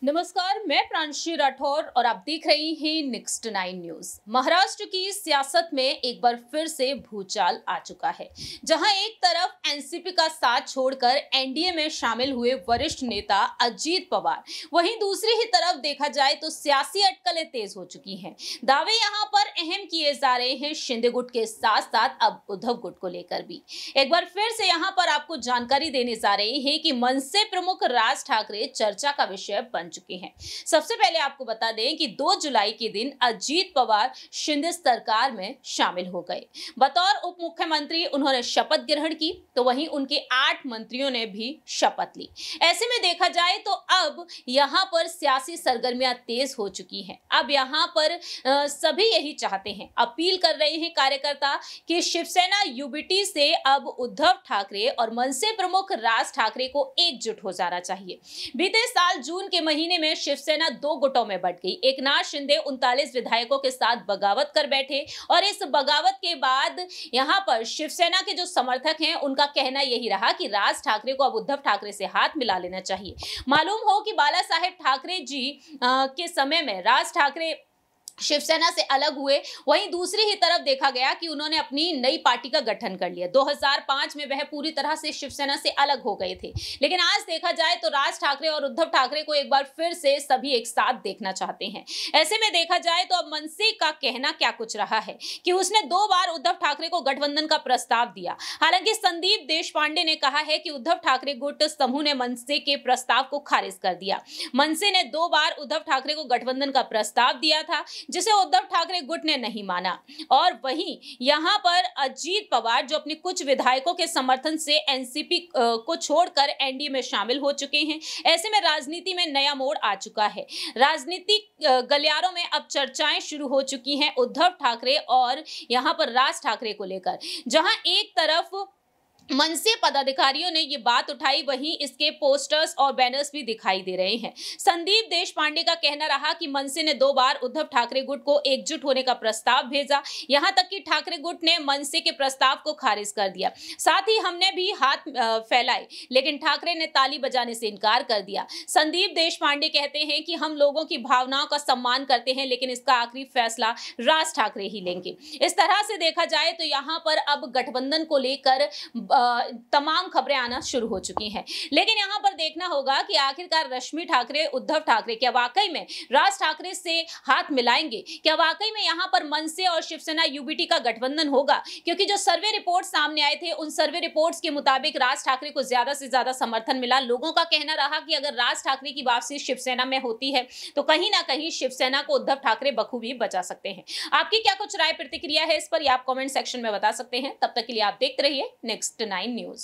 नमस्कार, मैं प्रांशी राठौर और आप देख रही हैं नेक्स्ट 9 न्यूज। महाराष्ट्र की सियासत में एक बार फिर से भूचाल आ चुका है, जहां एक तरफ एनसीपी का साथ छोड़कर एनडीए में शामिल हुए वरिष्ठ नेता अजीत पवार, वहीं दूसरी ही तरफ देखा जाए तो सियासी अटकलें तेज हो चुकी हैं। दावे यहां पर अहम किए जा रहे हैं शिंदे गुट के साथ साथ अब उद्धव गुट को लेकर भी। एक बार फिर से यहां पर आपको जानकारी देने जा रहे हैं कि मनसे प्रमुख राज ठाकरे चर्चा का विषय बन चुके हैं। सबसे पहले आपको बता दें कि 2 जुलाई के दिन अजीत पवार शिंदे सरकार में शामिल हो गए। बतौर उप मुख्यमंत्री उन्होंने शपथ ग्रहण की, तो वहीं उनके 8 मंत्रियों ने भी शपथ ली। ऐसे में देखा जाए तो अब यहां पर सियासी सरगर्मियां तेज हो चुकी हैं। अब यहां पर सभी यही चाहते हैं, अपील कर रहे हैं कार्यकर्ता कि शिवसेना यूबीटी से अब उद्धव ठाकरे और मनसे प्रमुख राज ठाकरे को एकजुट हो जाना चाहिए। बीते साल जून के महीने में शिवसेना 2 गुटों में बंट गई। एकनाथ शिंदे 39 विधायकों के साथ बगावत कर बैठे और इस बगावत के बाद यहां पर शिवसेना के जो समर्थक हैं उनका कहना यही रहा कि राज ठाकरे को अब उद्धव ठाकरे से हाथ मिला लेना चाहिए। मालूम हो कि बाला साहेब ठाकरे जी के समय में राज ठाकरे शिवसेना से अलग हुए, वहीं दूसरी ही तरफ देखा गया कि उन्होंने अपनी नई पार्टी का गठन कर लिया। 2005 में वह पूरी तरह से शिवसेना से अलग हो गए थे, लेकिन आज देखा जाए तो राज ठाकरे और उद्धव ठाकरे को एक बार फिर से सभी एक साथ देखना चाहते हैं। ऐसे में देखा जाए तो अब मनसे का कहना क्या कुछ रहा है कि उसने 2 बार उद्धव ठाकरे को गठबंधन का प्रस्ताव दिया। हालांकि संदीप देशपांडे ने कहा है कि उद्धव ठाकरे गुट समूह ने मनसे के प्रस्ताव को खारिज कर दिया। मनसे ने 2 बार उद्धव ठाकरे को गठबंधन का प्रस्ताव दिया था, जिसे उद्धव ठाकरे गुट ने नहीं माना। और वहीं यहां पर अजीत पवार जो अपने कुछ विधायकों के समर्थन से एनसीपी को छोड़कर एनडीए में शामिल हो चुके हैं। ऐसे में राजनीति में नया मोड़ आ चुका है। राजनीतिक गलियारों में अब चर्चाएं शुरू हो चुकी हैं उद्धव ठाकरे और यहां पर राज ठाकरे को लेकर। जहां एक तरफ मनसे पदाधिकारियों ने ये बात उठाई, वहीं इसके पोस्टर्स और बैनर्स भी दिखाई दे रहे हैं। संदीप देशपांडे का कहना रहा कि मनसे ने 2 बार उद्धव ठाकरे गुट को एकजुट होने का प्रस्ताव भेजा, यहां तक कि ठाकरे गुट ने मनसे के प्रस्ताव को खारिज कर दिया। साथ ही हमने भी हाथ फैलाए, लेकिन ठाकरे ने ताली बजाने से इनकार कर दिया। संदीप देशपांडे कहते हैं कि हम लोगों की भावनाओं का सम्मान करते हैं, लेकिन इसका आखिरी फैसला राज ठाकरे ही लेंगे। इस तरह से देखा जाए तो यहां पर अब गठबंधन को लेकर तमाम खबरें आना शुरू हो चुकी हैं। लेकिन यहां पर देखना होगा कि आखिरकार रश्मि ठाकरे, उद्धव ठाकरे क्या वाकई में राज ठाकरे से हाथ मिलाएंगे? क्या वाकई में यहां पर मनसे और शिवसेना यूबीटी का गठबंधन होगा? क्योंकि जो सर्वे रिपोर्ट सामने आए थे, उन सर्वे रिपोर्ट्स के मुताबिक राज ठाकरे को ज्यादा से ज्यादा समर्थन मिला। लोगों का कहना रहा कि अगर राज ठाकरे की वापसी शिवसेना में होती है तो कहीं ना कहीं शिवसेना को उद्धव ठाकरे बखूबी बचा सकते हैं। आपकी क्या कुछ राय प्रतिक्रिया है इस पर, आप कमेंट सेक्शन में बता सकते हैं। तब तक के लिए आप देखते रहिए नेक्स्ट 9 न्यूज।